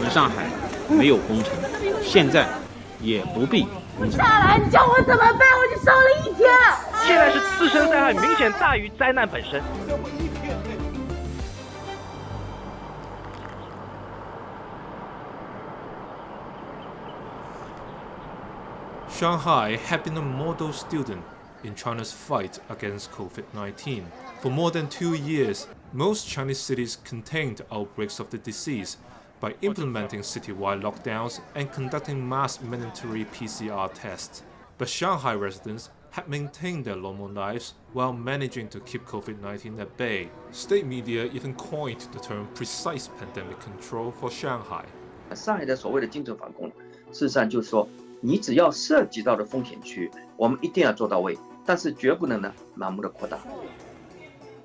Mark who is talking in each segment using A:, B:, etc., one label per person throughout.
A: 们上海没有封城，现在也不必封城。
B: 下来，你叫我怎么办？我就烧了1天。
C: 现在是自身灾害明显大于灾难本身。
D: Shanghai had been a model student in China's fight against COVID-19. For more than 2 years, most Chinese cities contained outbreaks of the disease by implementing citywide lockdowns and conducting mass mandatory PCR tests. But Shanghai residents had maintained their normal lives while managing to keep COVID-19 at bay. State media even coined the term precise pandemic control for Shanghai.
E: 上海的所谓的精准防控，事实上就是说，你只要涉及到的风险区，我们一定要做到位，但是绝不能呢盲目的扩大。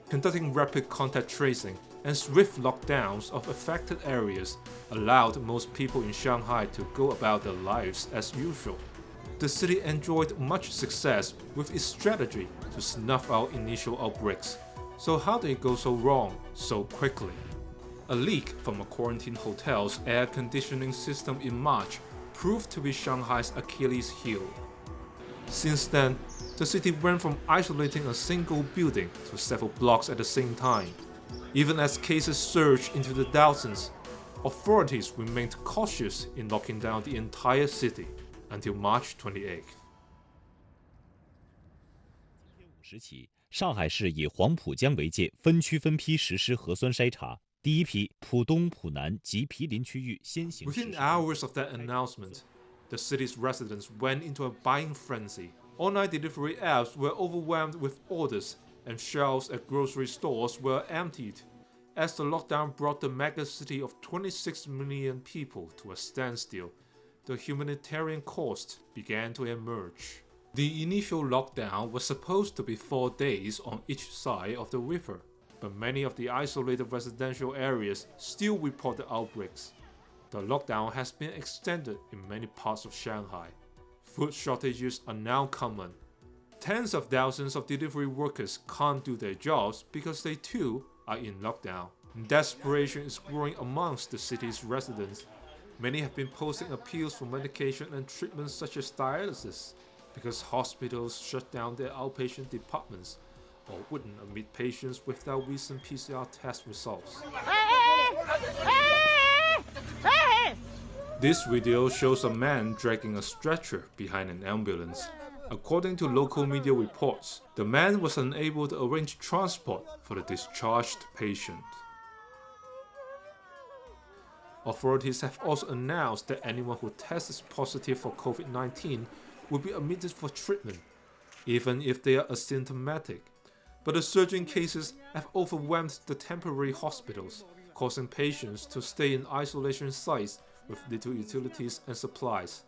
D: Conducting rapid contact tracing and swift lockdowns of affected areas allowed most people in Shanghai to go about their lives as usual. The city enjoyed much success with its strategy to snuff out initial outbreaks. So how did it go so wrong so quickly? A leak from a quarantine hotel's air conditioning system in March proved to be Shanghai's Achilles heel. Since then, the city went from isolating a single building to several blocks at the same time. Even as cases surged into the thousands, authorities remained cautious in locking down the entire city until March 28th.
F: 时起，上海市以黄浦江为界，分区分批实施核酸筛查。第一批浦东、浦南及毗邻区域先行实施。
D: Within hours of that announcement, the city's residents went into a buying frenzy. Online delivery apps were overwhelmed with orders, and shelves at grocery stores were emptied. As the lockdown brought the megacity of 26 million people to a standstill, the humanitarian cost began to emerge. The initial lockdown was supposed to be 4 days on each side of the river, but many of the isolated residential areas still reported outbreaks. The lockdown has been extended in many parts of Shanghai. Food shortages are now common. Tens of thousands of delivery workers can't do their jobs because they too are in lockdown. Desperation is growing amongst the city's residents. Many have been posting appeals for medication and treatments such as dialysis, because hospitals shut down their outpatient departments or wouldn't admit patients without recent PCR test results. This video shows a man dragging a stretcher behind an ambulance. According to local media reports, the man was unable to arrange transport for the discharged patient. Authorities have also announced that anyone who tests positive for COVID-19 will be admitted for treatment, even if they are asymptomatic. But the surging cases have overwhelmed the temporary hospitals, causing patients to stay in isolation sites with little utilities and supplies.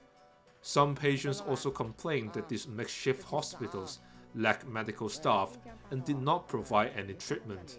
D: Some patients also complained that these makeshift hospitals lack medical staff and did not provide any treatment.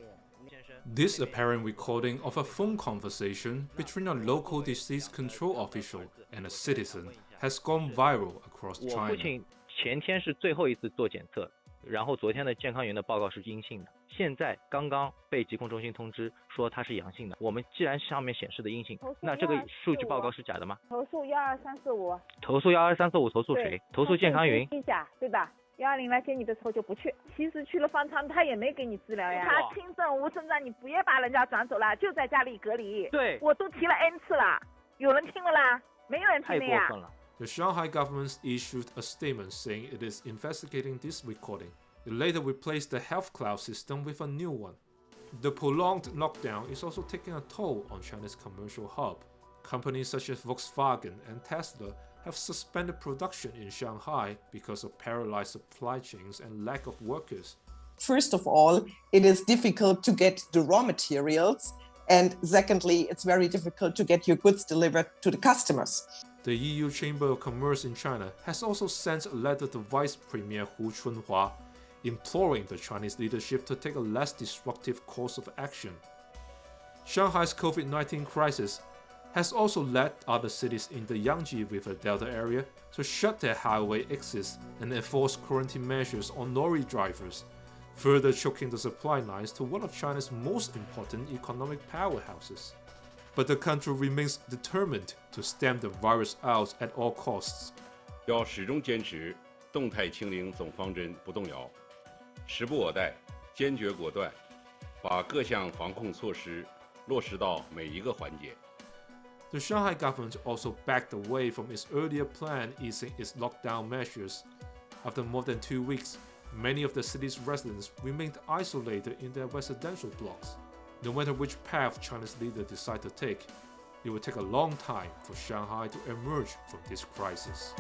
D: This apparent recording of a phone conversation between a local disease control official and a citizen has gone viral across China.
C: 我父亲前天是最后一次做检测，然后昨天的健康员的报告是阴性的，现在刚刚被疾控中心通知说他是阳性的。我们既然上面显示的阴性，那这个数据报告是假的吗？
B: 投诉12345。
C: 投诉12345，投诉谁？投诉健康云。
B: 一下，对吧？120来接你的时候就不去，其实去了方舱他也没给你治疗呀。他轻症无症状，你不要把人家转走了，就在家里隔离。
C: 对，
B: 我都提了 N 次了，有人听了啦？没有人听的呀。
C: 太过分了。
D: The Shanghai government issued a statement saying it is investigating this recording. It later replaced the health cloud system with a new one. The prolonged lockdown is also taking a toll on China's commercial hub. Companies such as Volkswagen and Tesla have suspended production in Shanghai because of paralyzed supply chains and lack of workers.
G: First of all, it is difficult to get the raw materials, and secondly, it's very difficult to get your goods delivered to the customers.
D: The EU Chamber of Commerce in China has also sent a letter to Vice Premier Hu Chunhua, imploring the Chinese leadership to take a less destructive course of action. Shanghai's COVID-19 crisis has also led other cities in the Yangtze River Delta area to shut their highway exits and enforce quarantine measures on lorry drivers, further choking the supply lines to one of China's most important economic powerhouses. But the country remains determined to stamp the virus out at all costs.
H: 要始终坚持动态清零总方针不动摇，时不我待，坚决果断，把各项防控措施落实到每一个环节。
D: The Shanghai government also backed away from its earlier plan easing its lockdown measures. After more than 2 weeks, many of the city's residents remained isolated in their residential blocks. No matter which path China's leaders decide to take, it will take a long time for Shanghai to emerge from this crisis.